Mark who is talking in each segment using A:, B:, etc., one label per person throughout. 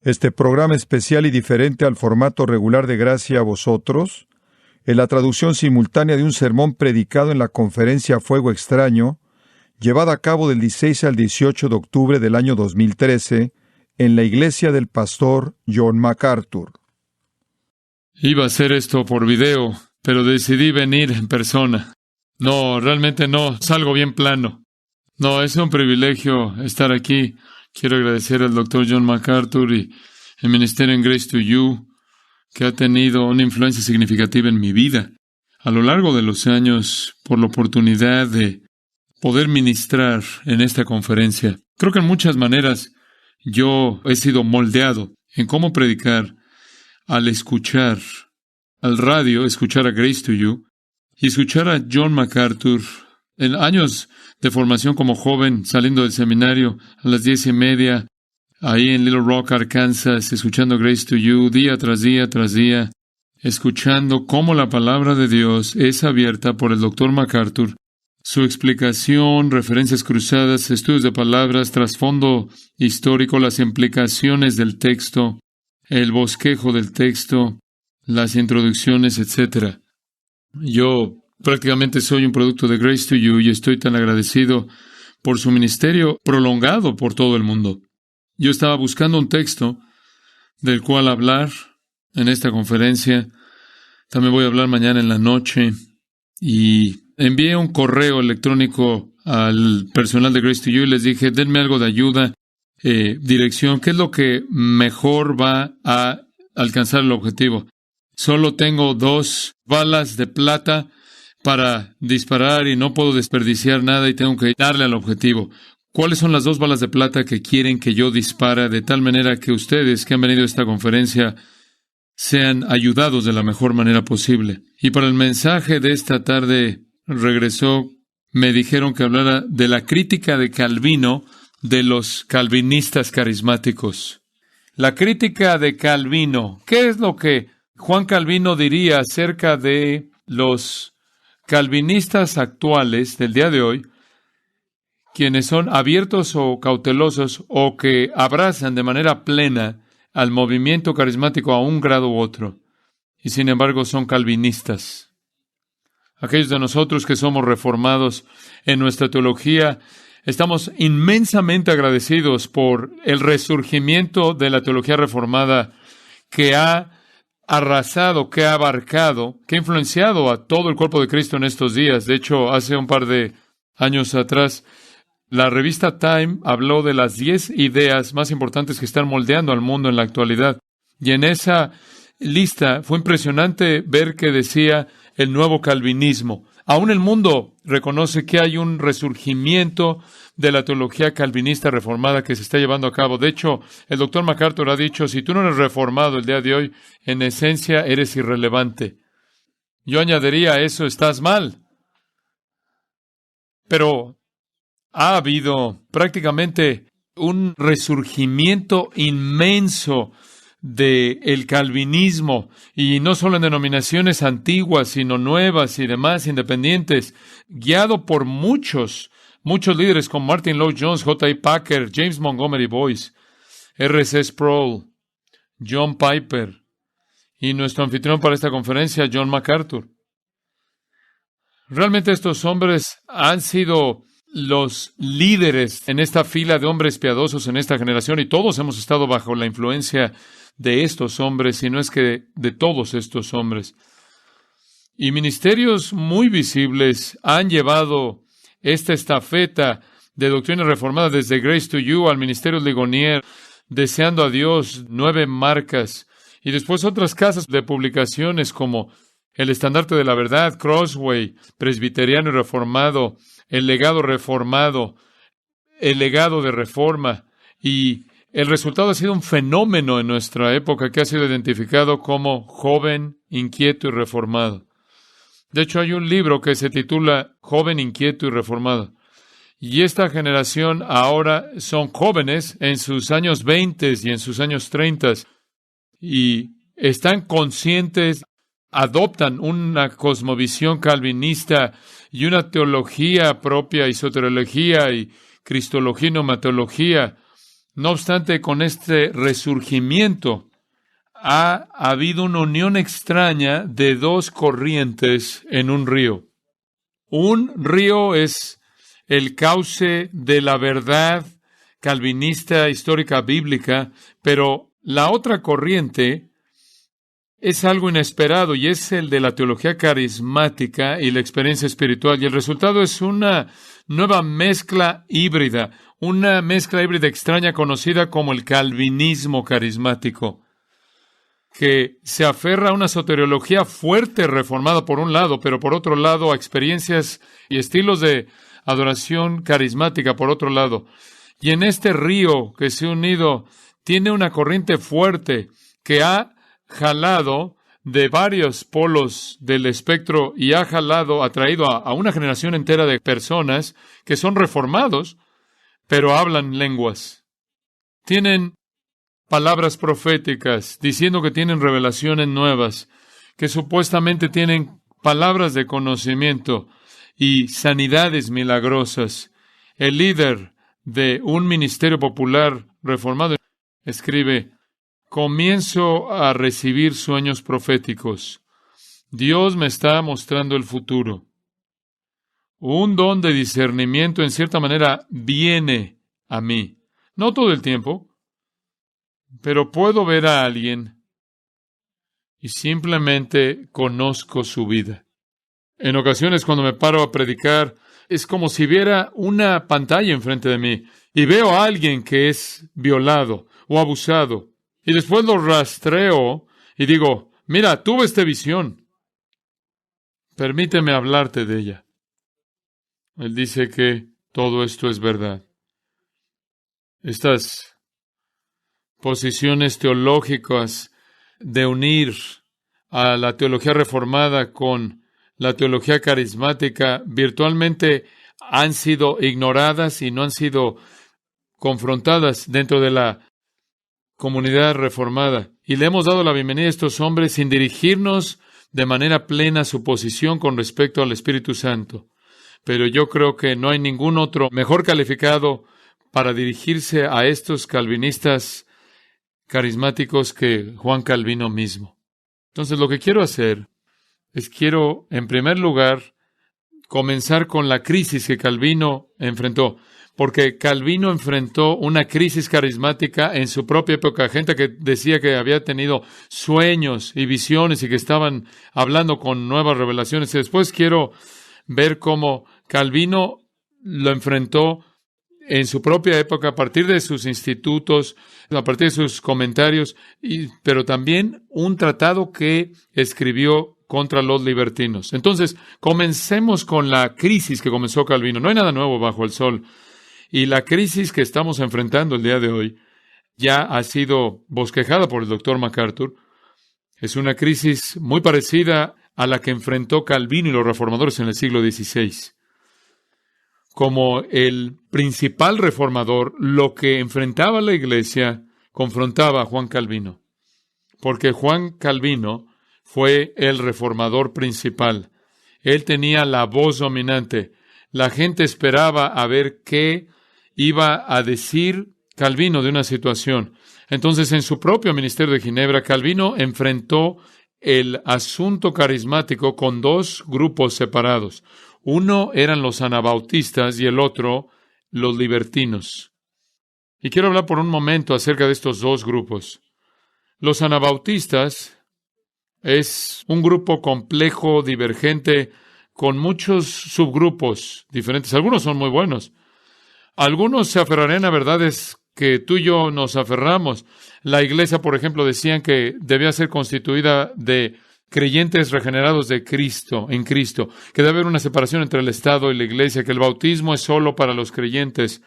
A: Este programa especial y diferente al formato regular de Gracia a Vosotros, en la traducción simultánea de un sermón predicado en la conferencia Fuego Extraño, llevada a cabo del 16 al 18 de octubre del año 2013, en la iglesia del pastor John MacArthur.
B: Iba a hacer esto por video, pero decidí venir en persona. No, realmente no, salgo bien plano. No, es un privilegio estar aquí. Quiero agradecer al Dr. John MacArthur y el ministerio en Grace to You, que ha tenido una influencia significativa en mi vida a lo largo de los años por la oportunidad de poder ministrar en esta conferencia. Creo que en muchas maneras yo he sido moldeado en cómo predicar al escuchar al radio, escuchar a Grace to You y escuchar a John MacArthur en años de formación como joven, saliendo del seminario a las 10:30, ahí en Little Rock, Arkansas, escuchando Grace to You día tras día tras día, escuchando cómo la palabra de Dios es abierta por el Dr. MacArthur, su explicación, referencias cruzadas, estudios de palabras, trasfondo histórico, las implicaciones del texto, el bosquejo del texto, las introducciones, etc. Yo prácticamente soy un producto de Grace to You y estoy tan agradecido por su ministerio prolongado por todo el mundo. Yo estaba buscando un texto del cual hablar en esta conferencia. También voy a hablar mañana en la noche. Y envié un correo electrónico al personal de Grace to You y les dije, denme algo de ayuda, dirección, ¿qué es lo que mejor va a alcanzar el objetivo? Solo tengo 2 balas de plata para disparar y no puedo desperdiciar nada y tengo que darle al objetivo. ¿Cuáles son las 2 balas de plata que quieren que yo dispare de tal manera que ustedes que han venido a esta conferencia sean ayudados de la mejor manera posible? Y para el mensaje de esta tarde regresó, me dijeron que hablara de la crítica de Calvino de los calvinistas carismáticos. La crítica de Calvino. ¿Qué es lo que Juan Calvino diría acerca de los calvinistas actuales del día de hoy, quienes son abiertos o cautelosos o que abrazan de manera plena al movimiento carismático a un grado u otro, y sin embargo son calvinistas? Aquellos de nosotros que somos reformados en nuestra teología, estamos inmensamente agradecidos por el resurgimiento de la teología reformada que ha arrasado, que ha abarcado, que ha influenciado a todo el cuerpo de Cristo en estos días. De hecho, hace un par de años atrás, la revista Time habló de las 10 ideas más importantes que están moldeando al mundo en la actualidad. Y en esa lista fue impresionante ver que decía el nuevo calvinismo. Aún el mundo reconoce que hay un resurgimiento de la teología calvinista reformada que se está llevando a cabo. De hecho, el Dr. MacArthur ha dicho, si tú no eres reformado el día de hoy, en esencia eres irrelevante. Yo añadiría a eso, estás mal. Pero ha habido prácticamente un resurgimiento inmenso del calvinismo, y no solo en denominaciones antiguas, sino nuevas y demás, independientes, guiado por muchos líderes como Martin Lloyd-Jones, J.I. Packer, James Montgomery Boyce, R.C. Sproul, John Piper, y nuestro anfitrión para esta conferencia, John MacArthur. Realmente estos hombres han sido los líderes en esta fila de hombres piadosos en esta generación, y todos hemos estado bajo la influencia de estos hombres, si no es que de todos estos hombres. Y ministerios muy visibles han llevado esta estafeta de doctrina reformada desde Grace to You al ministerio Ligonier, deseando a Dios 9 marcas, y después otras casas de publicaciones como El Estandarte de la Verdad, Crossway, Presbiteriano y Reformado, El Legado Reformado, El Legado de Reforma, y el resultado ha sido un fenómeno en nuestra época que ha sido identificado como joven, inquieto y reformado. De hecho, hay un libro que se titula Joven, Inquieto y Reformado. Y esta generación ahora son jóvenes en sus años 20 y en sus años 30 y están conscientes, adoptan una cosmovisión calvinista y una teología propia y soteriología y cristología y neumatología No obstante, con este resurgimiento ha habido una unión extraña de dos corrientes en un río. Un río es el cauce de la verdad calvinista, histórica, bíblica, pero la otra corriente es algo inesperado y es el de la teología carismática y la experiencia espiritual. Y el resultado es una nueva mezcla híbrida, una mezcla híbrida extraña conocida como el calvinismo carismático, que se aferra a una soteriología fuerte reformada por un lado, pero por otro lado a experiencias y estilos de adoración carismática por otro lado. Y en este río que se ha unido tiene una corriente fuerte que ha jalado de varios polos del espectro y ha atraído a una generación entera de personas que son reformados, pero hablan lenguas. Tienen palabras proféticas, diciendo que tienen revelaciones nuevas, que supuestamente tienen palabras de conocimiento y sanidades milagrosas. El líder de un ministerio popular reformado escribe: comienzo a recibir sueños proféticos. Dios me está mostrando el futuro. Un don de discernimiento, en cierta manera, viene a mí. No todo el tiempo, pero puedo ver a alguien y simplemente conozco su vida. En ocasiones, cuando me paro a predicar, es como si viera una pantalla enfrente de mí y veo a alguien que es violado o abusado. Y después lo rastreo y digo: mira, tuve esta visión. Permíteme hablarte de ella. Él dice que todo esto es verdad. Estas posiciones teológicas de unir a la teología reformada con la teología carismática virtualmente han sido ignoradas y no han sido confrontadas dentro de la comunidad reformada. Y le hemos dado la bienvenida a estos hombres sin dirigirnos de manera plena a su posición con respecto al Espíritu Santo. Pero yo creo que no hay ningún otro mejor calificado para dirigirse a estos calvinistas carismáticos que Juan Calvino mismo. Entonces, lo que quiero hacer es en primer lugar, comenzar con la crisis que Calvino enfrentó. Porque Calvino enfrentó una crisis carismática en su propia época. Gente que decía que había tenido sueños y visiones y que estaban hablando con nuevas revelaciones. Y después quiero ver cómo Calvino lo enfrentó en su propia época, a partir de sus institutos, a partir de sus comentarios, pero también un tratado que escribió contra los libertinos. Entonces, comencemos con la crisis que comenzó Calvino. No hay nada nuevo bajo el sol. Y la crisis que estamos enfrentando el día de hoy ya ha sido bosquejada por el Dr. MacArthur. Es una crisis muy parecida a la que enfrentó Calvino y los reformadores en el siglo XVI. Como el principal reformador, lo que enfrentaba la Iglesia confrontaba a Juan Calvino. Porque Juan Calvino fue el reformador principal. Él tenía la voz dominante. La gente esperaba a ver qué iba a decir Calvino de una situación. Entonces, en su propio ministerio de Ginebra, Calvino enfrentó el asunto carismático con dos grupos separados. Uno eran los anabautistas y el otro los libertinos. Y quiero hablar por un momento acerca de estos dos grupos. Los anabautistas es un grupo complejo, divergente, con muchos subgrupos diferentes. Algunos son muy buenos. Algunos se aferrarían a verdades que tú y yo nos aferramos. La iglesia, por ejemplo, decían que debía ser constituida de creyentes regenerados de Cristo, en Cristo, que debe haber una separación entre el Estado y la iglesia, que el bautismo es solo para los creyentes,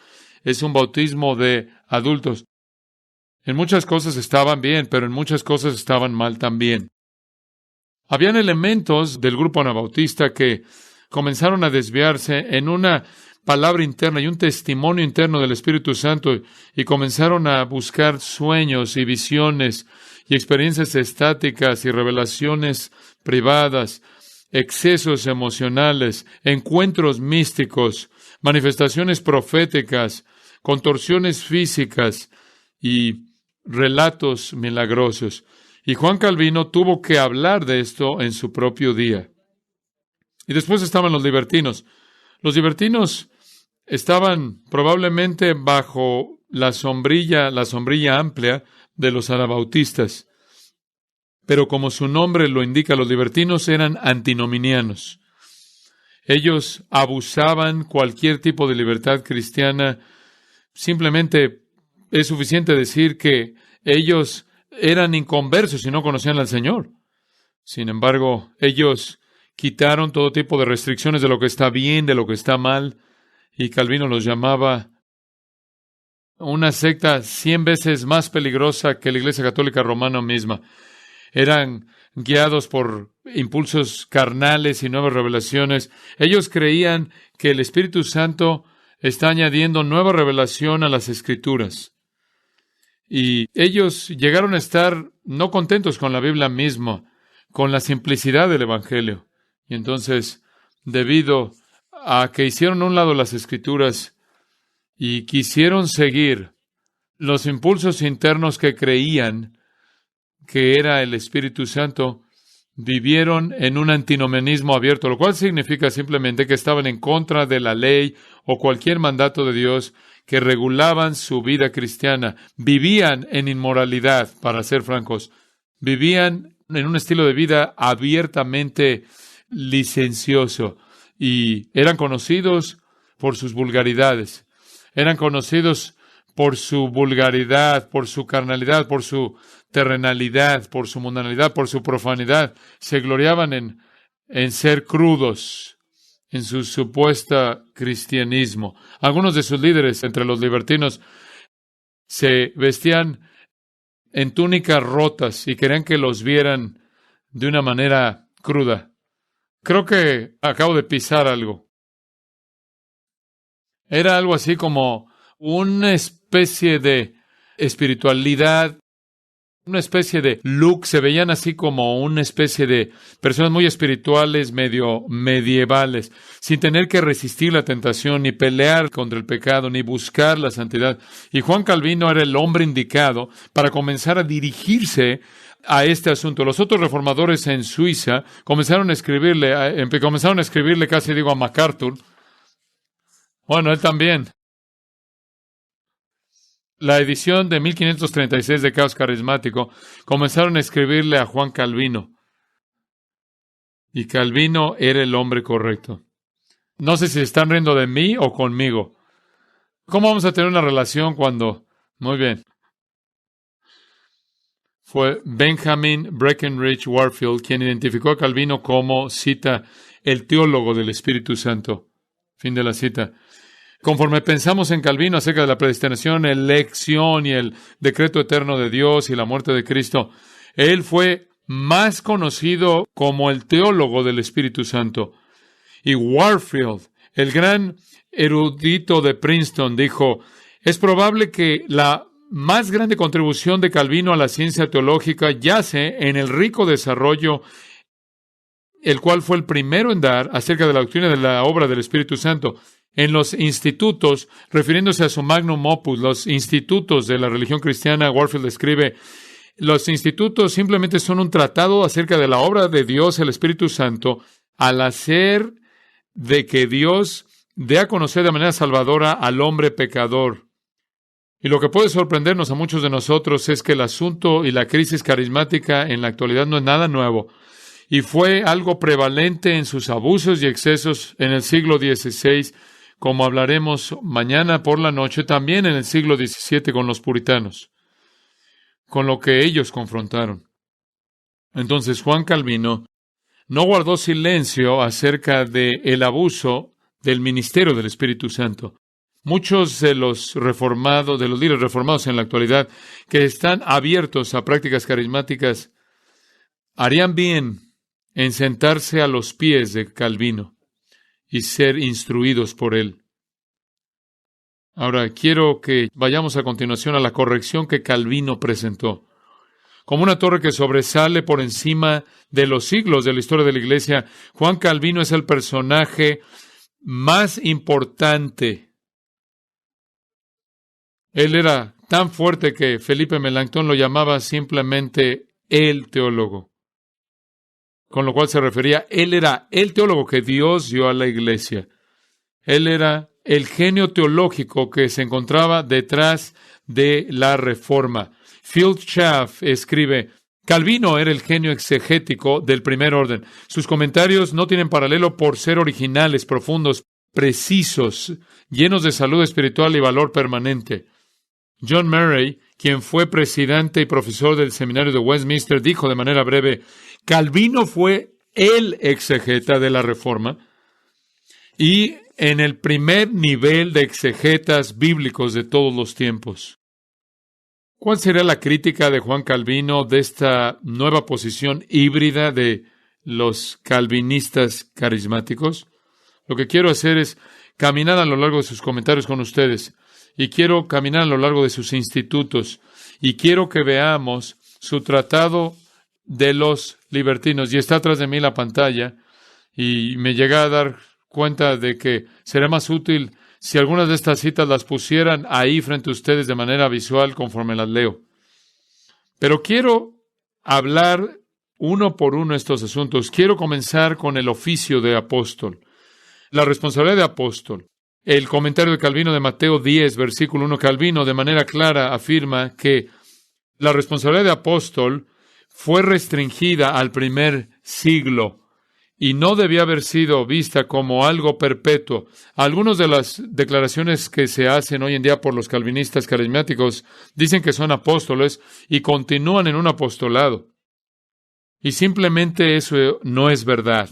B: es un bautismo de adultos. En muchas cosas estaban bien, pero en muchas cosas estaban mal también. Habían elementos del grupo anabautista que comenzaron a desviarse en una palabra interna y un testimonio interno del Espíritu Santo y comenzaron a buscar sueños y visiones y experiencias estáticas y revelaciones privadas, excesos emocionales, encuentros místicos, manifestaciones proféticas, contorsiones físicas y relatos milagrosos. Y Juan Calvino tuvo que hablar de esto en su propio día. Y después estaban los libertinos. Los libertinos estaban probablemente bajo la sombrilla amplia de los anabautistas. Pero como su nombre lo indica, los libertinos eran antinominianos. Ellos abusaban cualquier tipo de libertad cristiana. Simplemente es suficiente decir que ellos eran inconversos y no conocían al Señor. Sin embargo, ellos quitaron todo tipo de restricciones de lo que está bien, de lo que está mal, y Calvino los llamaba una secta 100 veces más peligrosa que la Iglesia Católica Romana misma. Eran guiados por impulsos carnales y nuevas revelaciones. Ellos creían que el Espíritu Santo está añadiendo nueva revelación a las Escrituras. Y ellos llegaron a estar no contentos con la Biblia misma, con la simplicidad del Evangelio. Y entonces, debido a que hicieron a un lado las Escrituras y quisieron seguir los impulsos internos que creían que era el Espíritu Santo, vivieron en un antinomianismo abierto, lo cual significa simplemente que estaban en contra de la ley o cualquier mandato de Dios que regulaban su vida cristiana. Vivían en inmoralidad, para ser francos. Vivían en un estilo de vida abiertamente licencioso y eran conocidos por sus vulgaridades. Eran conocidos por su vulgaridad, por su carnalidad, por su terrenalidad, por su mundanalidad, por su profanidad. Se gloriaban en ser crudos, en su supuesto cristianismo. Algunos de sus líderes, entre los libertinos, se vestían en túnicas rotas y querían que los vieran de una manera cruda. Creo que acabo de pisar algo. Era algo así como una especie de espiritualidad, una especie de look. Se veían así como una especie de personas muy espirituales, medio medievales, sin tener que resistir la tentación, ni pelear contra el pecado, ni buscar la santidad. Y Juan Calvino era el hombre indicado para comenzar a dirigirse a este asunto. Los otros reformadores en Suiza comenzaron a escribirle casi a MacArthur. Bueno, él también. La edición de 1536 de Caos Carismático comenzaron a escribirle a Juan Calvino. Y Calvino era el hombre correcto. No sé si se están riendo de mí o conmigo. ¿Cómo vamos a tener una relación cuando...? Muy bien. Fue Benjamin Breckinridge Warfield quien identificó a Calvino como, cita, el teólogo del Espíritu Santo. Fin de la cita. Conforme pensamos en Calvino acerca de la predestinación, elección y el decreto eterno de Dios y la muerte de Cristo, él fue más conocido como el teólogo del Espíritu Santo. Y Warfield, el gran erudito de Princeton, dijo, es probable que la más grande contribución de Calvino a la ciencia teológica yace en el rico desarrollo, el cual fue el primero en dar acerca de la doctrina de la obra del Espíritu Santo. En los institutos, refiriéndose a su magnum opus, los institutos de la religión cristiana, Warfield escribe, los institutos simplemente son un tratado acerca de la obra de Dios, el Espíritu Santo, al hacer de que Dios dé a conocer de manera salvadora al hombre pecador. Y lo que puede sorprendernos a muchos de nosotros es que el asunto y la crisis carismática en la actualidad no es nada nuevo, y fue algo prevalente en sus abusos y excesos en el siglo XVI, como hablaremos mañana por la noche, también en el siglo XVII con los puritanos, con lo que ellos confrontaron. Entonces Juan Calvino no guardó silencio acerca del abuso del ministerio del Espíritu Santo. Muchos de los líderes reformados en la actualidad que están abiertos a prácticas carismáticas harían bien en sentarse a los pies de Calvino y ser instruidos por él. Ahora, quiero que vayamos a continuación a la corrección que Calvino presentó. Como una torre que sobresale por encima de los siglos de la historia de la Iglesia, Juan Calvino es el personaje más importante Él era tan fuerte que Felipe Melanchthon lo llamaba simplemente el teólogo, con lo cual se refería, él era el teólogo que Dios dio a la iglesia. Él era el genio teológico que se encontraba detrás de la Reforma. Phil Schaff escribe, Calvino era el genio exegético del primer orden. Sus comentarios no tienen paralelo por ser originales, profundos, precisos, llenos de salud espiritual y valor permanente. John Murray, quien fue presidente y profesor del seminario de Westminster, dijo de manera breve, Calvino fue el exegeta de la Reforma y en el primer nivel de exegetas bíblicos de todos los tiempos. ¿Cuál sería la crítica de Juan Calvino de esta nueva posición híbrida de los calvinistas carismáticos? Lo que quiero hacer es caminar a lo largo de sus comentarios con ustedes, y quiero caminar a lo largo de sus institutos, y quiero que veamos su tratado de los libertinos. Y está atrás de mí la pantalla, y me llegué a dar cuenta de que será más útil si algunas de estas citas las pusieran ahí frente a ustedes de manera visual conforme las leo. Pero quiero hablar uno por uno estos asuntos. Quiero comenzar con el oficio de apóstol, la responsabilidad de apóstol. El comentario de Calvino de Mateo 10, versículo 1, Calvino de manera clara afirma que la responsabilidad de apóstol fue restringida al primer siglo y no debía haber sido vista como algo perpetuo. Algunas de las declaraciones que se hacen hoy en día por los calvinistas carismáticos dicen que son apóstoles y continúan en un apostolado. Y simplemente eso no es verdad.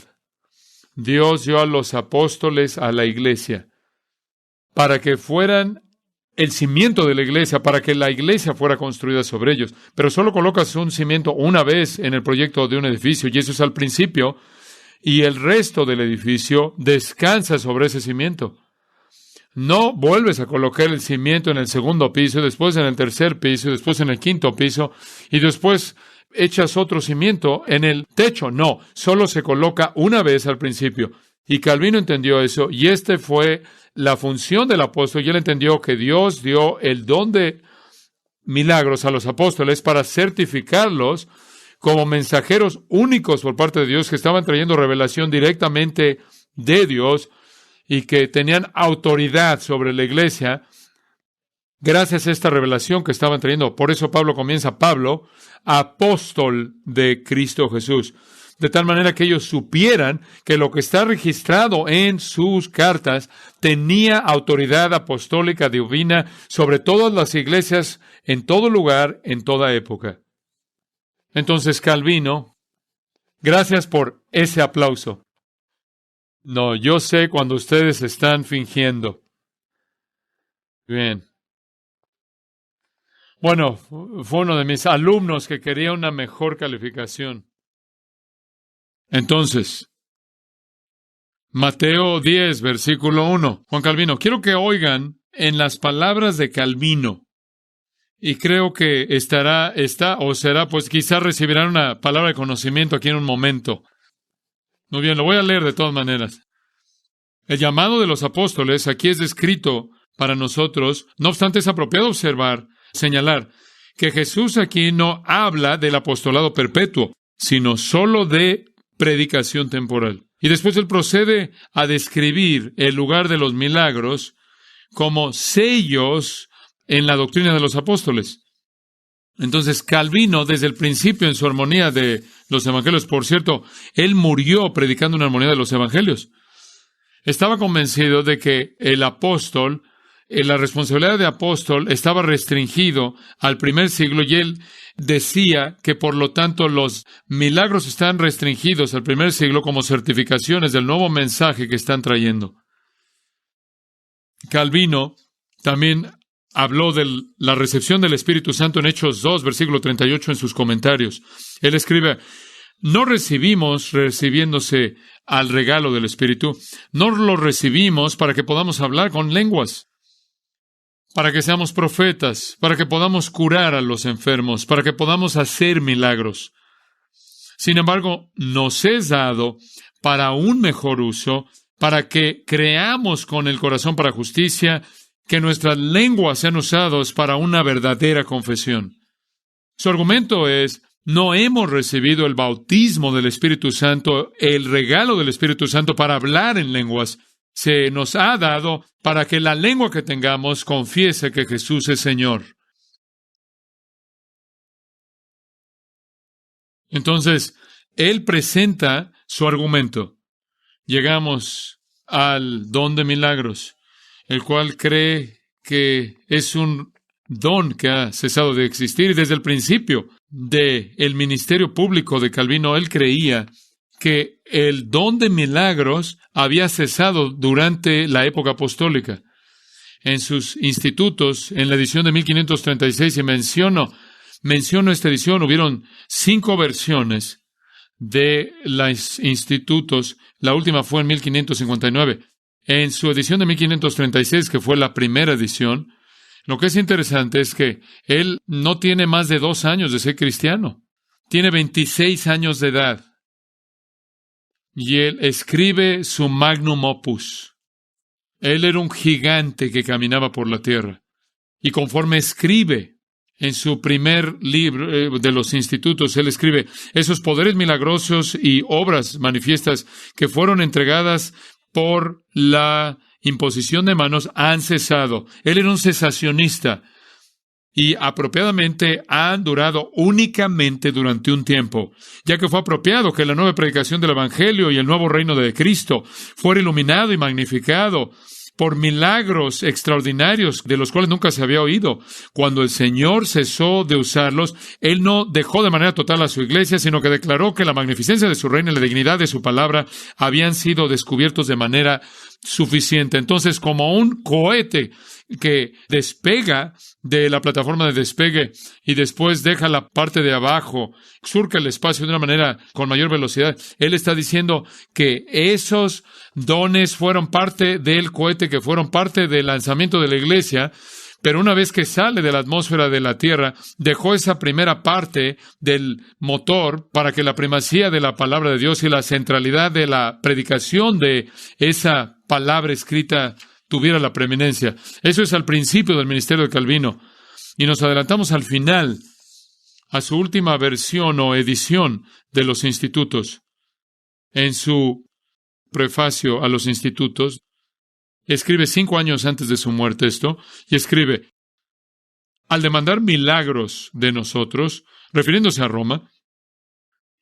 B: Dios dio a los apóstoles a la iglesia para que fueran el cimiento de la iglesia, para que la iglesia fuera construida sobre ellos. Pero solo colocas un cimiento una vez en el proyecto de un edificio, y eso es al principio, y el resto del edificio descansa sobre ese cimiento. No vuelves a colocar el cimiento en el segundo piso, después en el tercer piso, después en el quinto piso, y después echas otro cimiento en el techo. No, solo se coloca una vez al principio. Y Calvino entendió eso, y fue la función del apóstol, y él entendió que Dios dio el don de milagros a los apóstoles para certificarlos como mensajeros únicos por parte de Dios que estaban trayendo revelación directamente de Dios y que tenían autoridad sobre la iglesia gracias a esta revelación que estaban trayendo. Por eso Pablo comienza, Pablo, apóstol de Cristo Jesús. De tal manera que ellos supieran que lo que está registrado en sus cartas tenía autoridad apostólica divina sobre todas las iglesias, en todo lugar, en toda época. Entonces, Calvino, gracias por ese aplauso. No, yo sé cuando ustedes están fingiendo. Bien. Bueno, fue uno de mis alumnos que quería una mejor calificación. Entonces, Mateo 10, versículo 1. Juan Calvino, quiero que oigan en las palabras de Calvino. Y creo que pues quizás recibirán una palabra de conocimiento aquí en un momento. Muy bien, lo voy a leer de todas maneras. El llamado de los apóstoles aquí es descrito para nosotros. No obstante, es apropiado señalar que Jesús aquí no habla del apostolado perpetuo, sino solo de predicación temporal. Y después él procede a describir el lugar de los milagros como sellos en la doctrina de los apóstoles. Entonces, Calvino, desde el principio en su armonía de los evangelios, por cierto, él murió predicando una armonía de los evangelios. Estaba convencido de que el apóstol, la responsabilidad de apóstol estaba restringido al primer siglo, y él decía que por lo tanto los milagros están restringidos al primer siglo como certificaciones del nuevo mensaje que están trayendo. Calvino también habló de la recepción del Espíritu Santo en Hechos 2, versículo 38 en sus comentarios. Él escribe, no recibimos recibiéndose al regalo del Espíritu, no lo recibimos para que podamos hablar con lenguas, para que seamos profetas, para que podamos curar a los enfermos, para que podamos hacer milagros. Sin embargo, nos es dado para un mejor uso, para que creamos con el corazón para justicia, que nuestras lenguas sean usadas para una verdadera confesión. Su argumento es, no hemos recibido el bautismo del Espíritu Santo, el regalo del Espíritu Santo para hablar en lenguas. Se nos ha dado para que la lengua que tengamos confiese que Jesús es Señor. Entonces, él presenta su argumento. Llegamos al don de milagros, el cual cree que es un don que ha cesado de existir. Y desde el principio del ministerio público de Calvino, él creía que el don de milagros había cesado durante la época apostólica. En sus institutos, en la edición de 1536, y menciono esta edición, hubieron 5 versiones de los institutos. La última fue en 1559. En su edición de 1536, que fue la primera edición, lo que es interesante es que él no tiene más de 2 años de ser cristiano. Tiene 26 años de edad. Y él escribe su magnum opus. Él era un gigante que caminaba por la tierra. Y conforme escribe en su primer libro de los institutos, él escribe esos poderes milagrosos y obras manifiestas que fueron entregadas por la imposición de manos han cesado. Él era un cesacionista y apropiadamente han durado únicamente durante un tiempo, ya que fue apropiado que la nueva predicación del Evangelio y el nuevo reino de Cristo fuera iluminado y magnificado por milagros extraordinarios de los cuales nunca se había oído. Cuando el Señor cesó de usarlos, Él no dejó de manera total a su iglesia, sino que declaró que la magnificencia de su reino y la dignidad de su palabra habían sido descubiertos de manera suficiente. Entonces, como un cohete que despega de la plataforma de despegue y después deja la parte de abajo, surca el espacio de una manera con mayor velocidad, Él está diciendo que esos dones fueron parte del cohete, que fueron parte del lanzamiento de la iglesia, pero una vez que sale de la atmósfera de la Tierra, dejó esa primera parte del motor para que la primacía de la palabra de Dios y la centralidad de la predicación de esa palabra escrita tuviera la preeminencia. Eso es al principio del ministerio de Calvino. Y nos adelantamos al final, a su última versión o edición de los institutos. En su prefacio a los institutos, escribe 5 años antes de su muerte esto, y escribe, al demandar milagros de nosotros, refiriéndose a Roma,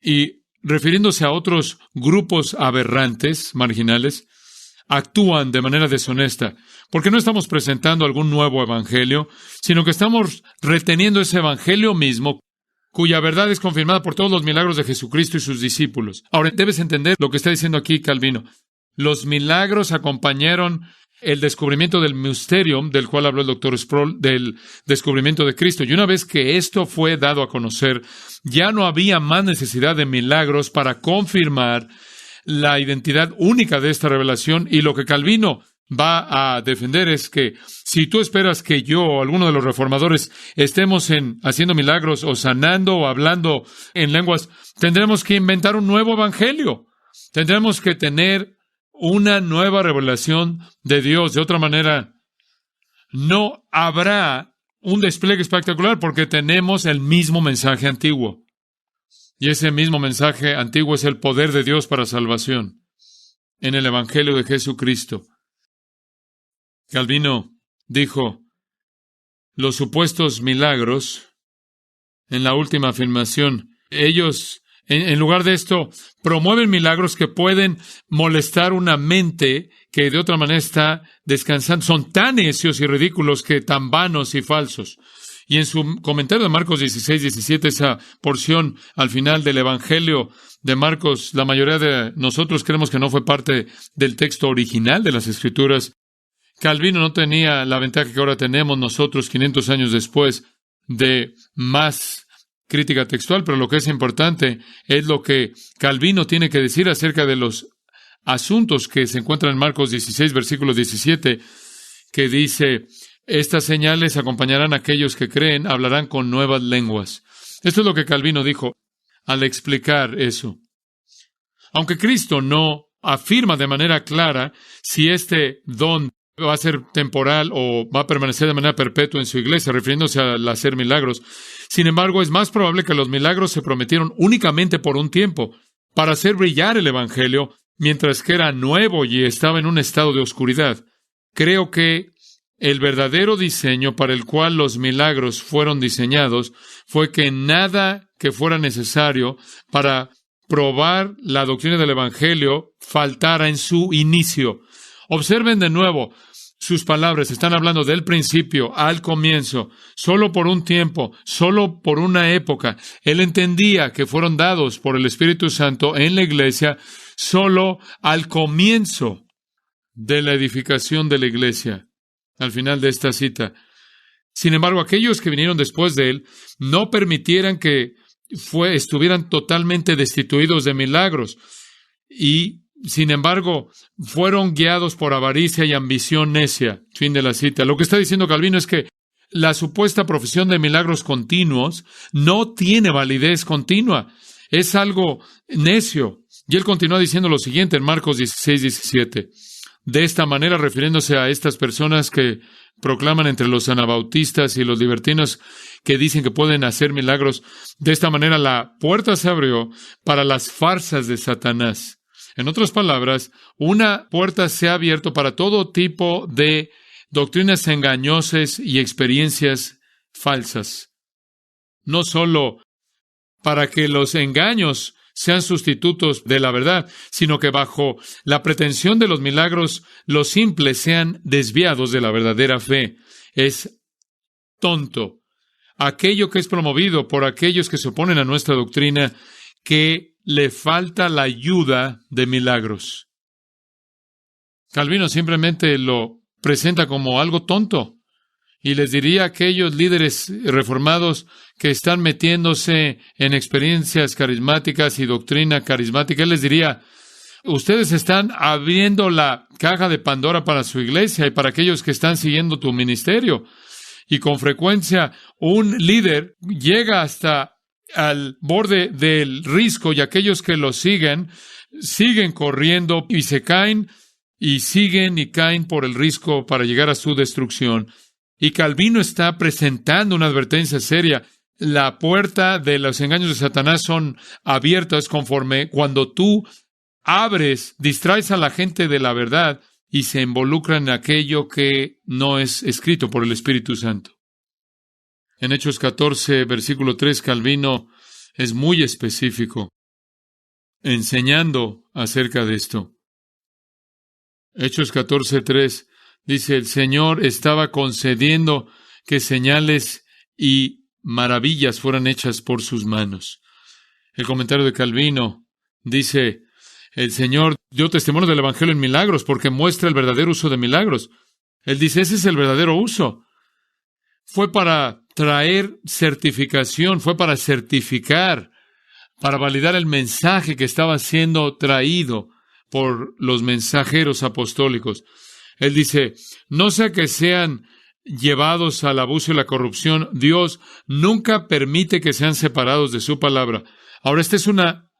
B: y refiriéndose a otros grupos aberrantes, marginales, actúan de manera deshonesta, porque no estamos presentando algún nuevo evangelio, sino que estamos reteniendo ese evangelio mismo, cuya verdad es confirmada por todos los milagros de Jesucristo y sus discípulos. Ahora, debes entender lo que está diciendo aquí Calvino. Los milagros acompañaron el descubrimiento del mysterium, del cual habló el Dr. Sproul, del descubrimiento de Cristo. Y una vez que esto fue dado a conocer, ya no había más necesidad de milagros para confirmar la identidad única de esta revelación. Y lo que Calvino va a defender es que si tú esperas que yo o alguno de los reformadores estemos haciendo milagros o sanando o hablando en lenguas, tendremos que inventar un nuevo evangelio. Tendremos que tener una nueva revelación de Dios. De otra manera, no habrá un despliegue espectacular porque tenemos el mismo mensaje antiguo. Y ese mismo mensaje antiguo es el poder de Dios para salvación en el Evangelio de Jesucristo. Calvino dijo, los supuestos milagros, en la última afirmación, ellos, en lugar de esto, promueven milagros que pueden molestar una mente que de otra manera está descansando. Son tan necios y ridículos que tan vanos y falsos. Y en su comentario de Marcos 16:17, esa porción al final del Evangelio de Marcos, la mayoría de nosotros creemos que no fue parte del texto original de las Escrituras. Calvino no tenía la ventaja que ahora tenemos nosotros 500 años después de más crítica textual, pero lo que es importante es lo que Calvino tiene que decir acerca de los asuntos que se encuentran en Marcos 16, versículo 17, que dice, estas señales acompañarán a aquellos que creen, hablarán con nuevas lenguas. Esto es lo que Calvino dijo al explicar eso. Aunque Cristo no afirma de manera clara si este don va a ser temporal o va a permanecer de manera perpetua en su iglesia, refiriéndose al hacer milagros. Sin embargo, es más probable que los milagros se prometieron únicamente por un tiempo, para hacer brillar el Evangelio, mientras que era nuevo y estaba en un estado de oscuridad. Creo que el verdadero diseño para el cual los milagros fueron diseñados fue que nada que fuera necesario para probar la doctrina del Evangelio faltara en su inicio. Observen de nuevo sus palabras. Están hablando del principio al comienzo, solo por un tiempo, solo por una época. Él entendía que fueron dados por el Espíritu Santo en la iglesia solo al comienzo de la edificación de la iglesia. Al final de esta cita. Sin embargo, aquellos que vinieron después de él no permitieran que estuvieran totalmente destituidos de milagros y, sin embargo, fueron guiados por avaricia y ambición necia. Fin de la cita. Lo que está diciendo Calvino es que la supuesta profesión de milagros continuos no tiene validez continua. Es algo necio. Y él continúa diciendo lo siguiente en Marcos 16:17. De esta manera, refiriéndose a estas personas que proclaman entre los anabautistas y los libertinos que dicen que pueden hacer milagros, de esta manera la puerta se abrió para las farsas de Satanás. En otras palabras, una puerta se ha abierto para todo tipo de doctrinas engañosas y experiencias falsas. No solo para que los engaños sean sustitutos de la verdad, sino que bajo la pretensión de los milagros, los simples sean desviados de la verdadera fe. Es tonto aquello que es promovido por aquellos que se oponen a nuestra doctrina, que le falta la ayuda de milagros. Calvino simplemente lo presenta como algo tonto. Y les diría a aquellos líderes reformados que están metiéndose en experiencias carismáticas y doctrina carismática, él les diría, ustedes están abriendo la caja de Pandora para su iglesia y para aquellos que están siguiendo tu ministerio. Y con frecuencia un líder llega hasta al borde del risco y aquellos que lo siguen corriendo y se caen y siguen y caen por el risco para llegar a su destrucción. Y Calvino está presentando una advertencia seria. La puerta de los engaños de Satanás son abiertas conforme cuando tú distraes a la gente de la verdad y se involucran en aquello que no es escrito por el Espíritu Santo. En Hechos 14, versículo 3, Calvino es muy específico, enseñando acerca de esto. Hechos 14, 3 dice, el Señor estaba concediendo que señales y maravillas fueran hechas por sus manos. El comentario de Calvino dice, el Señor dio testimonio del Evangelio en milagros porque muestra el verdadero uso de milagros. Él dice, ese es el verdadero uso. Fue para traer certificación, fue para certificar, para validar el mensaje que estaba siendo traído por los mensajeros apostólicos. Él dice, no sea que sean llevados al abuso y la corrupción, Dios nunca permite que sean separados de su palabra. Ahora, esta es una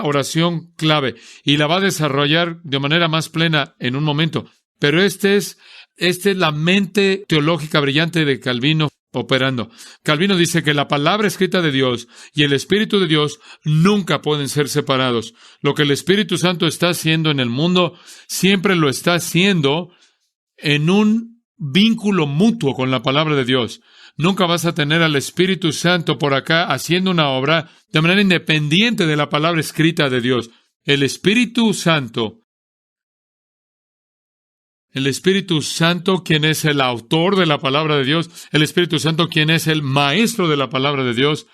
B: oración clave y la va a desarrollar de manera más plena en un momento. Pero esta es la mente teológica brillante de Calvino operando. Calvino dice que la palabra escrita de Dios y el Espíritu de Dios nunca pueden ser separados. Lo que el Espíritu Santo está haciendo en el mundo, siempre lo está haciendo en un vínculo mutuo con la palabra de Dios. Nunca vas a tener al Espíritu Santo por acá haciendo una obra de manera independiente de la palabra escrita de Dios. El Espíritu Santo, quien es el autor de la palabra de Dios, el Espíritu Santo, quien es el maestro de la palabra de Dios,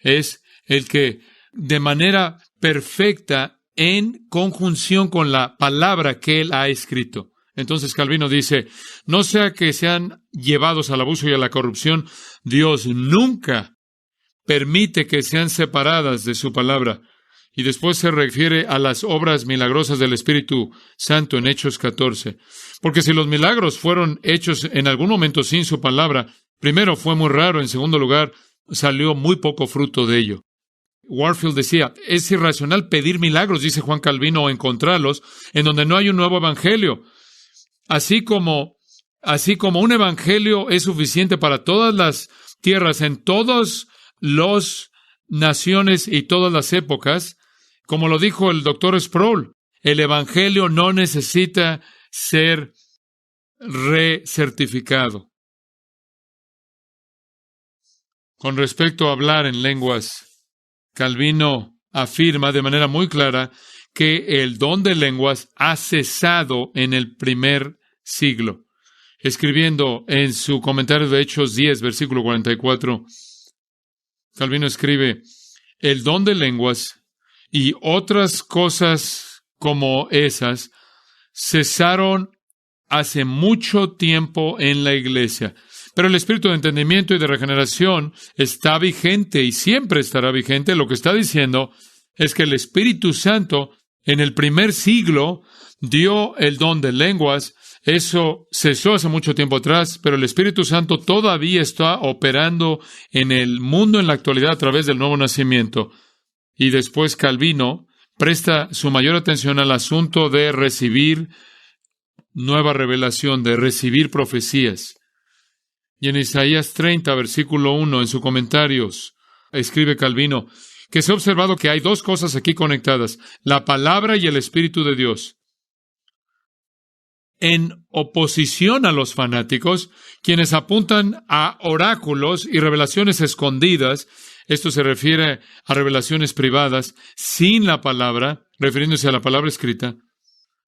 B: es el que de manera perfecta, en conjunción con la palabra que Él ha escrito. Entonces Calvino dice, no sea que sean llevados al abuso y a la corrupción, Dios nunca permite que sean separadas de su palabra. Y después se refiere a las obras milagrosas del Espíritu Santo en Hechos 14. Porque si los milagros fueron hechos en algún momento sin su palabra, primero fue muy raro, en segundo lugar, salió muy poco fruto de ello. Warfield decía, es irracional pedir milagros, dice Juan Calvino, o encontrarlos en donde no hay un nuevo evangelio. Así como así como un evangelio es suficiente para todas las tierras, en todas las naciones y todas las épocas, como lo dijo el doctor Sproul, el evangelio no necesita ser recertificado. Con respecto a hablar en lenguas, Calvino afirma de manera muy clara que el don de lenguas ha cesado en el primer siglo. Escribiendo en su comentario de Hechos 10, versículo 44, Calvino escribe: el don de lenguas y otras cosas como esas cesaron hace mucho tiempo en la iglesia. Pero el espíritu de entendimiento y de regeneración está vigente y siempre estará vigente. Lo que está diciendo es que el Espíritu Santo en el primer siglo dio el don de lenguas. Eso cesó hace mucho tiempo atrás, pero el Espíritu Santo todavía está operando en el mundo en la actualidad a través del nuevo nacimiento. Y después Calvino presta su mayor atención al asunto de recibir nueva revelación, de recibir profecías. Y en Isaías 30, versículo 1, en sus comentarios, escribe Calvino que se ha observado que hay dos cosas aquí conectadas: la palabra y el Espíritu de Dios. En oposición a los fanáticos, quienes apuntan a oráculos y revelaciones escondidas, esto se refiere a revelaciones privadas, sin la palabra, refiriéndose a la palabra escrita.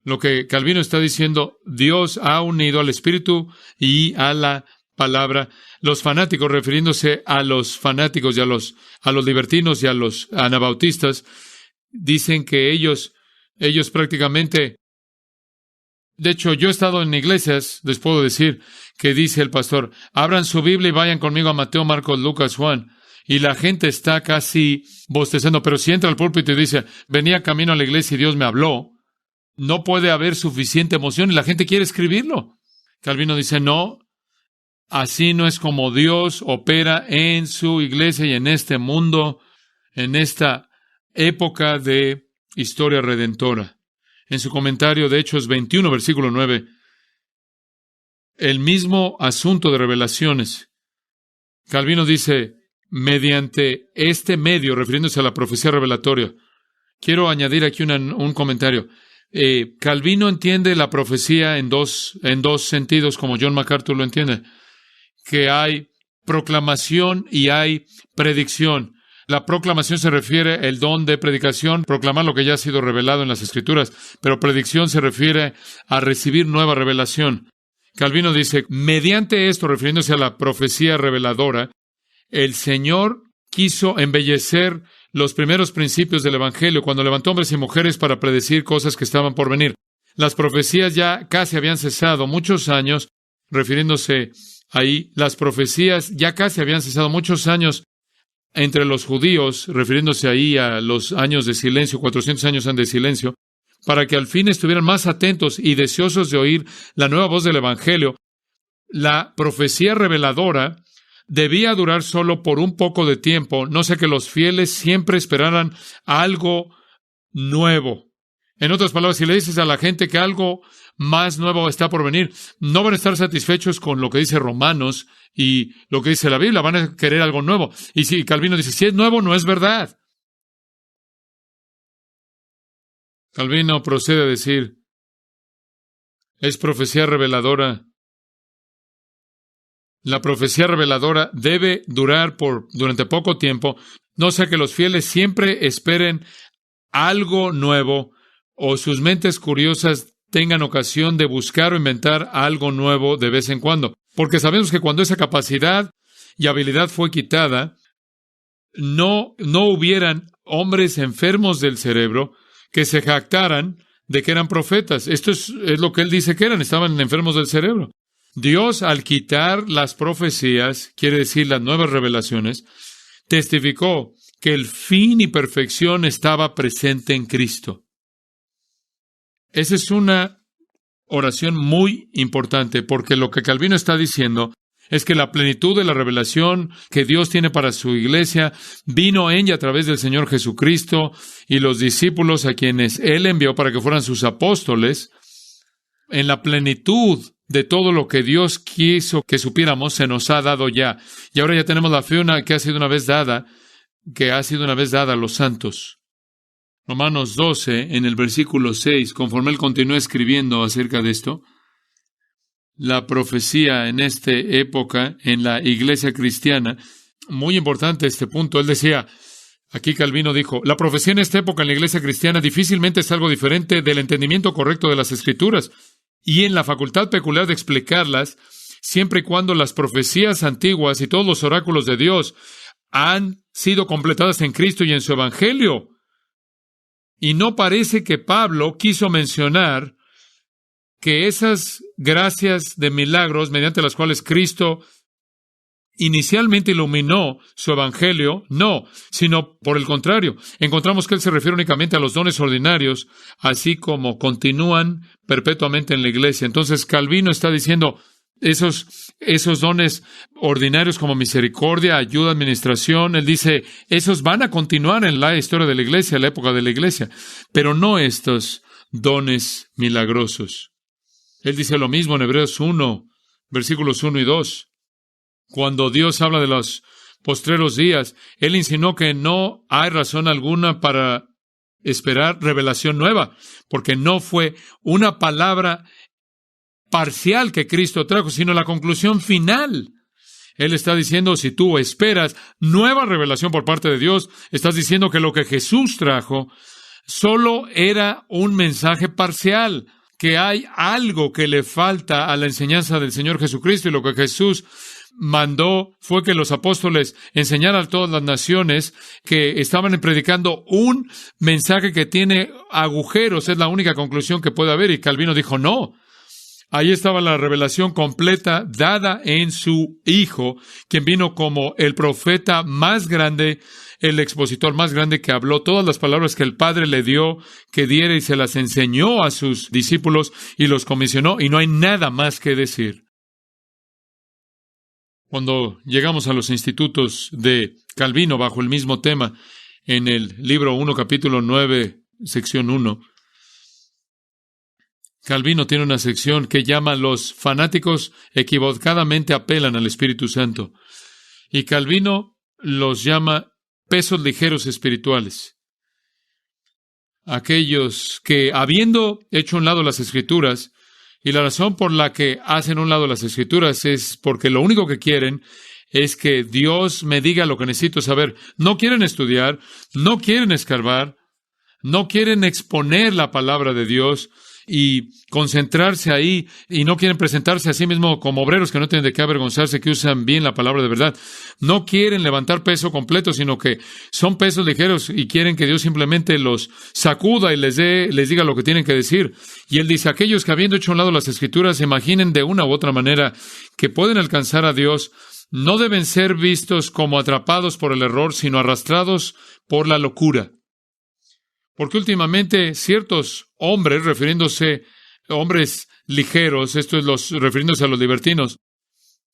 B: Lo que Calvino está diciendo, Dios ha unido al Espíritu y a la palabra. Los fanáticos, refiriéndose a los fanáticos y a los libertinos y a los anabautistas, dicen que ellos prácticamente... De hecho, yo he estado en iglesias, les puedo decir, que dice el pastor: abran su Biblia y vayan conmigo a Mateo, Marcos, Lucas, Juan. Y la gente está casi bostezando, pero si entra al púlpito y dice: venía camino a la iglesia y Dios me habló, no puede haber suficiente emoción y la gente quiere escribirlo. Calvino dice: no, así no es como Dios opera en su iglesia y en este mundo, en esta época de historia redentora. En su comentario de Hechos 21, versículo 9, el mismo asunto de revelaciones. Calvino dice: mediante este medio, refiriéndose a la profecía revelatoria. Quiero añadir aquí un comentario. Calvino entiende la profecía en dos sentidos, como John MacArthur lo entiende, que hay proclamación y hay predicción. La proclamación se refiere al don de predicación, proclamar lo que ya ha sido revelado en las Escrituras, pero predicción se refiere a recibir nueva revelación. Calvino dice: mediante esto, refiriéndose a la profecía reveladora, el Señor quiso embellecer los primeros principios del Evangelio cuando levantó hombres y mujeres para predecir cosas que estaban por venir. Las profecías ya casi habían cesado muchos años, refiriéndose ahí, las profecías ya casi habían cesado muchos años entre los judíos, refiriéndose ahí a los años de silencio, 400 años de silencio, para que al fin estuvieran más atentos y deseosos de oír la nueva voz del Evangelio. La profecía reveladora debía durar solo por un poco de tiempo, no sea que los fieles siempre esperaran algo nuevo. En otras palabras, si le dices a la gente que algo más nuevo está por venir, no van a estar satisfechos con lo que dice Romanos y lo que dice la Biblia, van a querer algo nuevo. Y si Calvino dice: si es nuevo, no es verdad. Calvino procede a decir: es profecía reveladora. La profecía reveladora debe durar durante poco tiempo, no sea que los fieles siempre esperen algo nuevo o sus mentes curiosas tengan ocasión de buscar o inventar algo nuevo de vez en cuando. Porque sabemos que cuando esa capacidad y habilidad fue quitada, no hubieran hombres enfermos del cerebro que se jactaran de que eran profetas. Esto es lo que él dice que eran, estaban enfermos del cerebro. Dios, al quitar las profecías, quiere decir las nuevas revelaciones, testificó que el fin y perfección estaba presente en Cristo. Esa es una oración muy importante, porque lo que Calvino está diciendo es que la plenitud de la revelación que Dios tiene para su iglesia vino en y a través del Señor Jesucristo y los discípulos a quienes Él envió para que fueran sus apóstoles. En la plenitud de todo lo que Dios quiso que supiéramos se nos ha dado ya. Y ahora ya tenemos la fe que ha sido una vez dada, a los santos. Romanos 12, en el versículo 6, conforme él continúa escribiendo acerca de esto, la profecía en esta época, en la iglesia cristiana, muy importante este punto. Él decía, aquí Calvino dijo, la profecía en esta época en la iglesia cristiana difícilmente es algo diferente del entendimiento correcto de las Escrituras y en la facultad peculiar de explicarlas, siempre y cuando las profecías antiguas y todos los oráculos de Dios han sido completadas en Cristo y en su Evangelio. Y no parece que Pablo quiso mencionar que esas gracias de milagros mediante las cuales Cristo inicialmente iluminó su Evangelio, no, sino por el contrario. Encontramos que él se refiere únicamente a los dones ordinarios, así como continúan perpetuamente en la iglesia. Entonces Calvino está diciendo, esos dones ordinarios como misericordia, ayuda, administración, él dice, esos van a continuar en la historia de la iglesia, en la época de la iglesia, pero no estos dones milagrosos. Él dice lo mismo en Hebreos 1, versículos 1 y 2. Cuando Dios habla de los postreros días, él insinuó que no hay razón alguna para esperar revelación nueva, porque no fue una palabra parcial que Cristo trajo, sino la conclusión final. Él está diciendo, si tú esperas nueva revelación por parte de Dios, estás diciendo que lo que Jesús trajo solo era un mensaje parcial, que hay algo que le falta a la enseñanza del Señor Jesucristo, y lo que Jesús mandó fue que los apóstoles enseñaran a todas las naciones que estaban predicando un mensaje que tiene agujeros. Es la única conclusión que puede haber. Y Calvino dijo, no. Ahí estaba la revelación completa dada en su Hijo, quien vino como el profeta más grande, el expositor más grande, que habló todas las palabras que el Padre le dio, que diera, y se las enseñó a sus discípulos y los comisionó, y no hay nada más que decir. Cuando llegamos a los institutos de Calvino bajo el mismo tema, en el libro 1, capítulo 9, sección 1, Calvino tiene una sección que llama Los fanáticos equivocadamente apelan al Espíritu Santo. Y Calvino los llama pesos ligeros espirituales. Aquellos que, habiendo hecho a un lado las Escrituras, y la razón por la que hacen a un lado las Escrituras es porque lo único que quieren es que Dios me diga lo que necesito saber. No quieren estudiar, no quieren escarbar, no quieren exponer la palabra de Dios y concentrarse ahí, y no quieren presentarse a sí mismos como obreros que no tienen de qué avergonzarse, que usan bien la palabra de verdad. No quieren levantar peso completo, sino que son pesos ligeros y quieren que Dios simplemente los sacuda y les diga lo que tienen que decir. Y él dice, aquellos que habiendo hecho a un lado las Escrituras, imaginen de una u otra manera que pueden alcanzar a Dios, no deben ser vistos como atrapados por el error, sino arrastrados por la locura. Porque últimamente ciertos hombres, hombres ligeros, refiriéndose a los libertinos,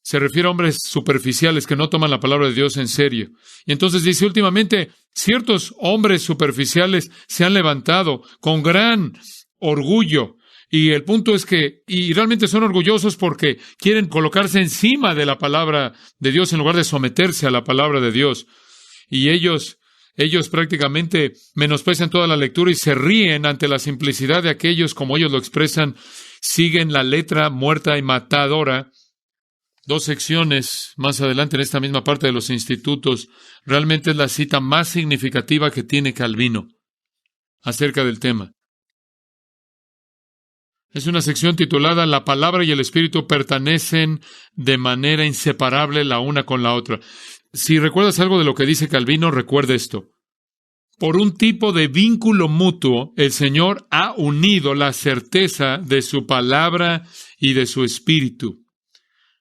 B: se refiere a hombres superficiales que no toman la palabra de Dios en serio. Y entonces dice, últimamente ciertos hombres superficiales se han levantado con gran orgullo. Y el punto es que, y realmente son orgullosos porque quieren colocarse encima de la palabra de Dios en lugar de someterse a la palabra de Dios. Y ellos prácticamente menosprecian toda la lectura y se ríen ante la simplicidad de aquellos, como ellos lo expresan, siguen la letra muerta y matadora. 2 secciones más adelante en esta misma parte de los institutos, realmente es la cita más significativa que tiene Calvino acerca del tema. Es una sección titulada La palabra y el espíritu pertenecen de manera inseparable la una con la otra. Si recuerdas algo de lo que dice Calvino, recuerda esto. Por un tipo de vínculo mutuo, el Señor ha unido la certeza de su palabra y de su espíritu,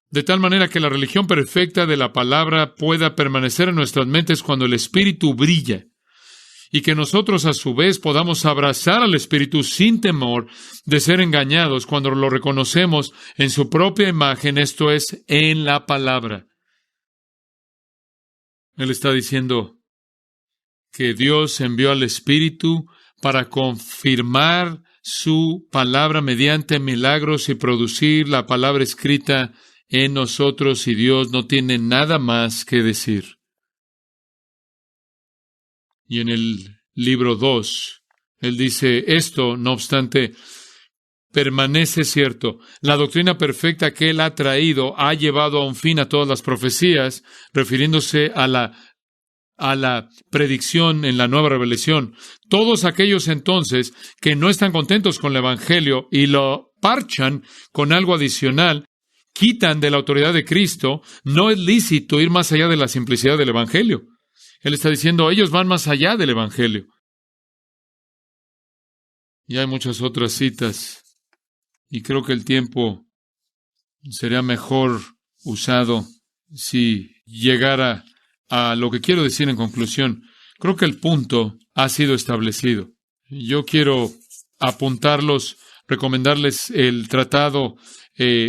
B: de tal manera que la religión perfecta de la palabra pueda permanecer en nuestras mentes cuando el espíritu brilla, y que nosotros a su vez podamos abrazar al espíritu sin temor de ser engañados cuando lo reconocemos en su propia imagen, esto es, en la palabra. Él está diciendo que Dios envió al Espíritu para confirmar su palabra mediante milagros y producir la palabra escrita en nosotros, y Dios no tiene nada más que decir. Y en el libro 2, él dice, esto, no obstante, permanece cierto. La doctrina perfecta que Él ha traído ha llevado a un fin a todas las profecías, refiriéndose a la predicción en la nueva revelación. Todos aquellos entonces que no están contentos con el Evangelio y lo parchan con algo adicional, quitan de la autoridad de Cristo, no es lícito ir más allá de la simplicidad del Evangelio. Él está diciendo, ellos van más allá del Evangelio. Y hay muchas otras citas. Y creo que el tiempo sería mejor usado si llegara a lo que quiero decir en conclusión. Creo que el punto ha sido establecido. Yo quiero apuntarlos, recomendarles el tratado,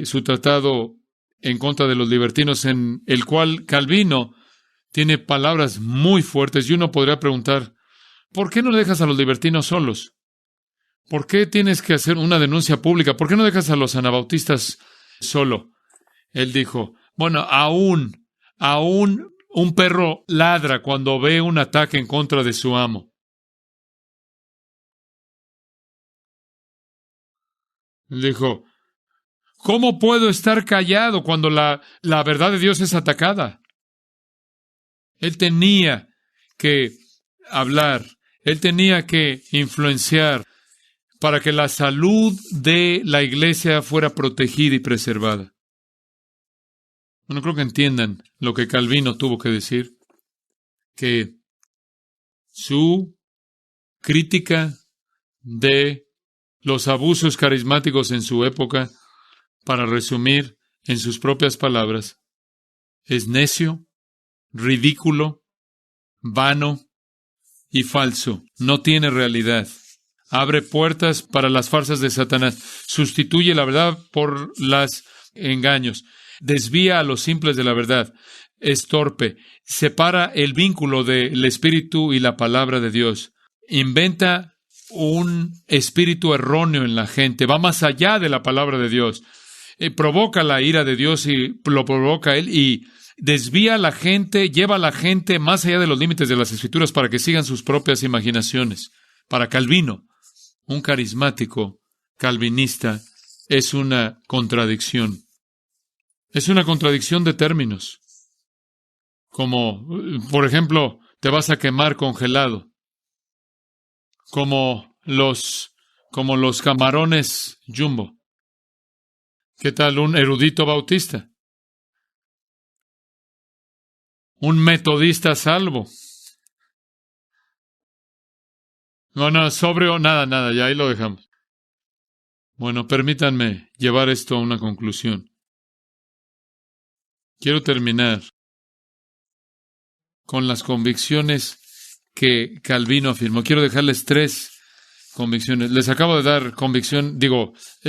B: su tratado en contra de los libertinos, en el cual Calvino tiene palabras muy fuertes. Y uno podría preguntar, ¿por qué no dejas a los libertinos solos? ¿Por qué tienes que hacer una denuncia pública? ¿Por qué no dejas a los anabautistas solo? Él dijo, bueno, aún un perro ladra cuando ve un ataque en contra de su amo. Él dijo, ¿cómo puedo estar callado cuando la verdad de Dios es atacada? Él tenía que hablar, él tenía que influenciar para que la salud de la iglesia fuera protegida y preservada. Bueno, creo que entiendan lo que Calvino tuvo que decir, que su crítica de los abusos carismáticos en su época, para resumir en sus propias palabras, es necio, ridículo, vano y falso. No tiene realidad. Abre puertas para las farsas de Satanás. Sustituye la verdad por los engaños. Desvía a los simples de la verdad. Es torpe. Separa el vínculo del Espíritu y la palabra de Dios. Inventa un espíritu erróneo en la gente. Va más allá de la palabra de Dios. Provoca la ira de Dios y lo provoca Él. Y desvía a la gente, lleva a la gente más allá de los límites de las Escrituras para que sigan sus propias imaginaciones. Para Calvino, un carismático calvinista es una contradicción. Es una contradicción de términos. Como, por ejemplo, te vas a quemar congelado. Como los camarones Jumbo. ¿Qué tal un erudito bautista? Un metodista salvo. No, sobrio, nada, ya ahí lo dejamos. Bueno, permítanme llevar esto a una conclusión. Quiero terminar con las convicciones que Calvino afirmó. Quiero dejarles 3 convicciones. Les acabo de dar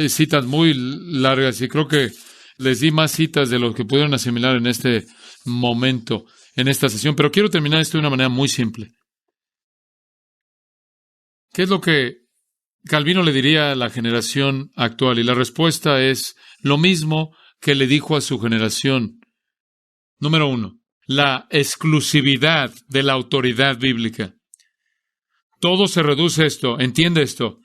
B: citas muy largas, y creo que les di más citas de lo que pudieron asimilar en este momento, en esta sesión, pero quiero terminar esto de una manera muy simple. ¿Qué es lo que Calvino le diría a la generación actual? Y la respuesta es lo mismo que le dijo a su generación. Número 1, la exclusividad de la autoridad bíblica. Todo se reduce a esto, entiende esto.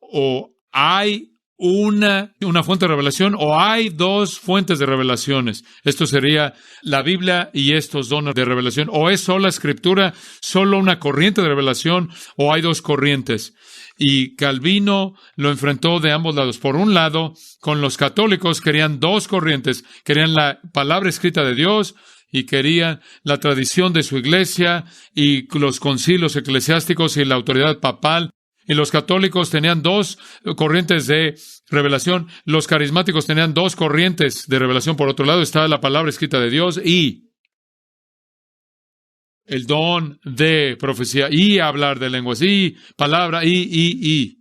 B: O hay una fuente de revelación, o hay 2 fuentes de revelaciones. Esto sería la Biblia y estos dones de revelación. O es sola Escritura, solo una corriente de revelación, o hay 2 corrientes. Y Calvino lo enfrentó de ambos lados. Por un lado, con los católicos querían 2 corrientes. Querían la palabra escrita de Dios y querían la tradición de su iglesia y los concilios eclesiásticos y la autoridad papal. Y los católicos tenían 2 corrientes de revelación. Los carismáticos tenían 2 corrientes de revelación. Por otro lado estaba la palabra escrita de Dios y el don de profecía y hablar de lenguas y palabra y.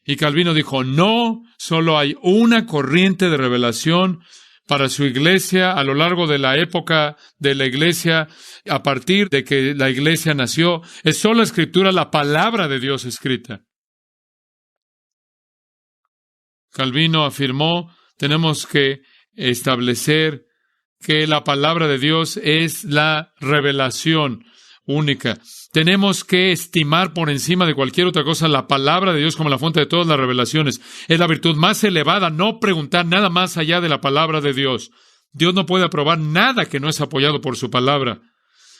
B: Y Calvino dijo, no, solo hay una corriente de revelación para su iglesia a lo largo de la época de la iglesia, a partir de que la iglesia nació. Es sola Escritura, la palabra de Dios escrita. Calvino afirmó, tenemos que establecer que la palabra de Dios es la revelación única. Tenemos que estimar por encima de cualquier otra cosa la palabra de Dios como la fuente de todas las revelaciones. Es la virtud más elevada, no preguntar nada más allá de la palabra de Dios. Dios no puede aprobar nada que no es apoyado por su palabra.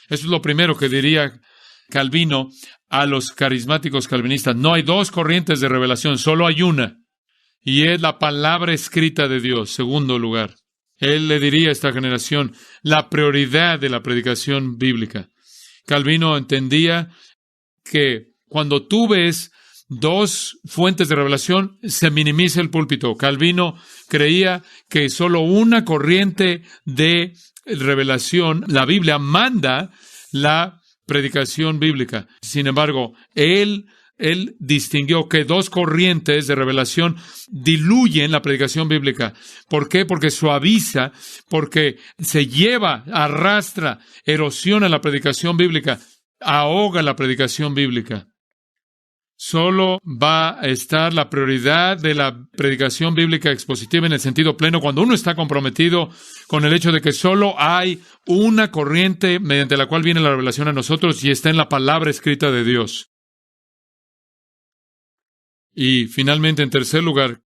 B: Eso es lo primero que diría Calvino a los carismáticos calvinistas. No hay dos corrientes de revelación, solo hay una. Y es la palabra escrita de Dios. Segundo lugar, él le diría a esta generación la prioridad de la predicación bíblica. Calvino entendía que cuando tú ves dos fuentes de revelación, se minimiza el púlpito. Calvino creía que solo una corriente de revelación, la Biblia, manda la predicación bíblica. Sin embargo, él distinguió que dos corrientes de revelación diluyen la predicación bíblica. ¿Por qué? Porque suaviza, porque se lleva, arrastra, erosiona la predicación bíblica, ahoga la predicación bíblica. Solo va a estar la prioridad de la predicación bíblica expositiva en el sentido pleno cuando uno está comprometido con el hecho de que solo hay una corriente mediante la cual viene la revelación a nosotros y está en la palabra escrita de Dios. Y finalmente, en tercer lugar,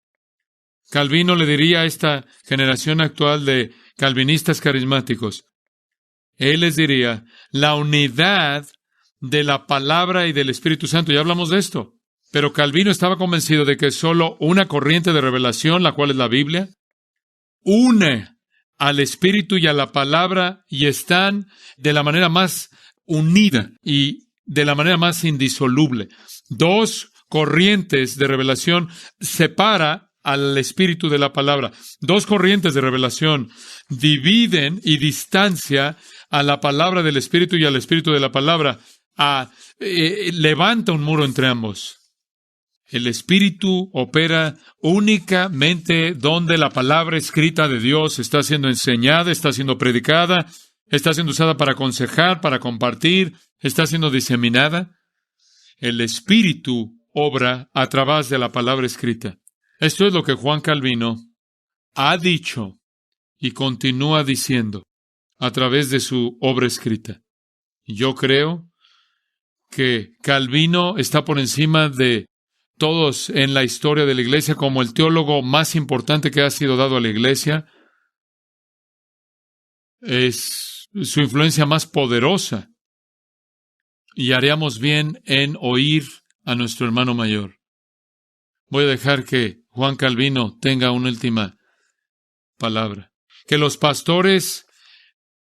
B: Calvino le diría a esta generación actual de calvinistas carismáticos, él les diría, la unidad de la palabra y del Espíritu Santo. Ya hablamos de esto. Pero Calvino estaba convencido de que solo una corriente de revelación, la cual es la Biblia, une al Espíritu y a la palabra y están de la manera más unida y de la manera más indisoluble. Dos corrientes de revelación separa al Espíritu de la palabra. Dos corrientes de revelación dividen y distancia a la palabra del Espíritu y al Espíritu de la palabra. Levanta un muro entre ambos. El Espíritu opera únicamente donde la palabra escrita de Dios está siendo enseñada, está siendo predicada, está siendo usada para aconsejar, para compartir, está siendo diseminada. El Espíritu obra a través de la palabra escrita. Esto es lo que Juan Calvino ha dicho y continúa diciendo a través de su obra escrita. Yo creo que Calvino está por encima de todos en la historia de la Iglesia como el teólogo más importante que ha sido dado a la Iglesia. Es su influencia más poderosa. Y haríamos bien en oír a nuestro hermano mayor. Voy a dejar que Juan Calvino tenga una última palabra. Que los pastores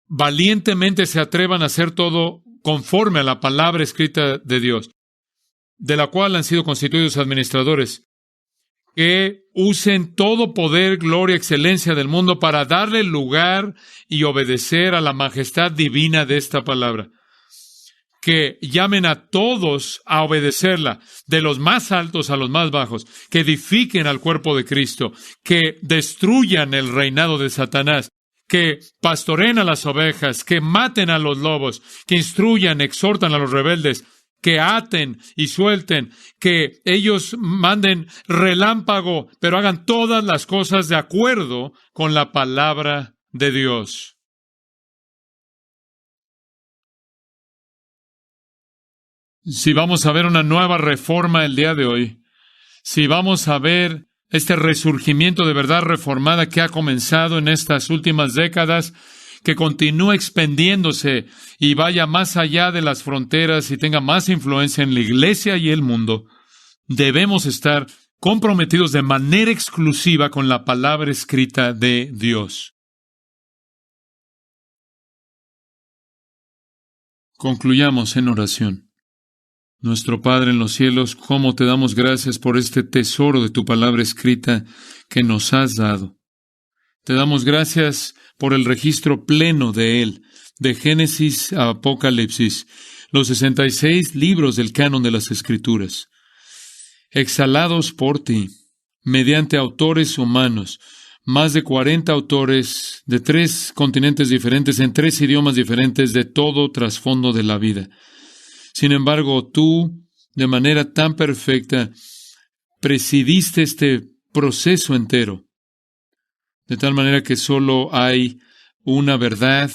B: valientemente se atrevan a hacer todo conforme a la palabra escrita de Dios, de la cual han sido constituidos administradores, que usen todo poder, gloria, excelencia del mundo para darle lugar y obedecer a la majestad divina de esta palabra. Que llamen a todos a obedecerla, de los más altos a los más bajos, que edifiquen al cuerpo de Cristo, que destruyan el reinado de Satanás, que pastoreen a las ovejas, que maten a los lobos, que instruyan, exhortan a los rebeldes, que aten y suelten, que ellos manden relámpago, pero hagan todas las cosas de acuerdo con la palabra de Dios. Si vamos a ver una nueva reforma el día de hoy, si vamos a ver este resurgimiento de verdad reformada que ha comenzado en estas últimas décadas, que continúe expandiéndose y vaya más allá de las fronteras y tenga más influencia en la Iglesia y el mundo, debemos estar comprometidos de manera exclusiva con la palabra escrita de Dios. Concluyamos en oración. Nuestro Padre en los cielos, cómo te damos gracias por este tesoro de tu palabra escrita que nos has dado. Te damos gracias por el registro pleno de él, de Génesis a Apocalipsis, los 66 libros del canon de las Escrituras, exhalados por ti, mediante autores humanos, más de 40 autores de 3 continentes diferentes, en 3 idiomas diferentes, de todo trasfondo de la vida. Sin embargo, tú, de manera tan perfecta, presidiste este proceso entero. De tal manera que solo hay una verdad,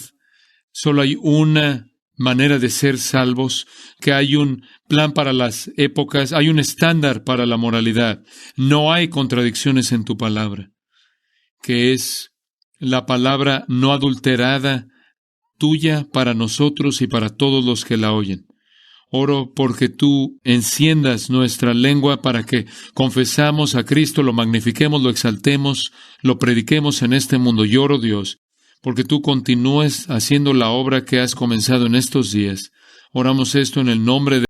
B: solo hay una manera de ser salvos, que hay un plan para las épocas, hay un estándar para la moralidad. No hay contradicciones en tu palabra, que es la palabra no adulterada tuya para nosotros y para todos los que la oyen. Oro porque tú enciendas nuestra lengua para que confesamos a Cristo, lo magnifiquemos, lo exaltemos, lo prediquemos en este mundo. Y oro, Dios, porque tú continúes haciendo la obra que has comenzado en estos días. Oramos esto en el nombre de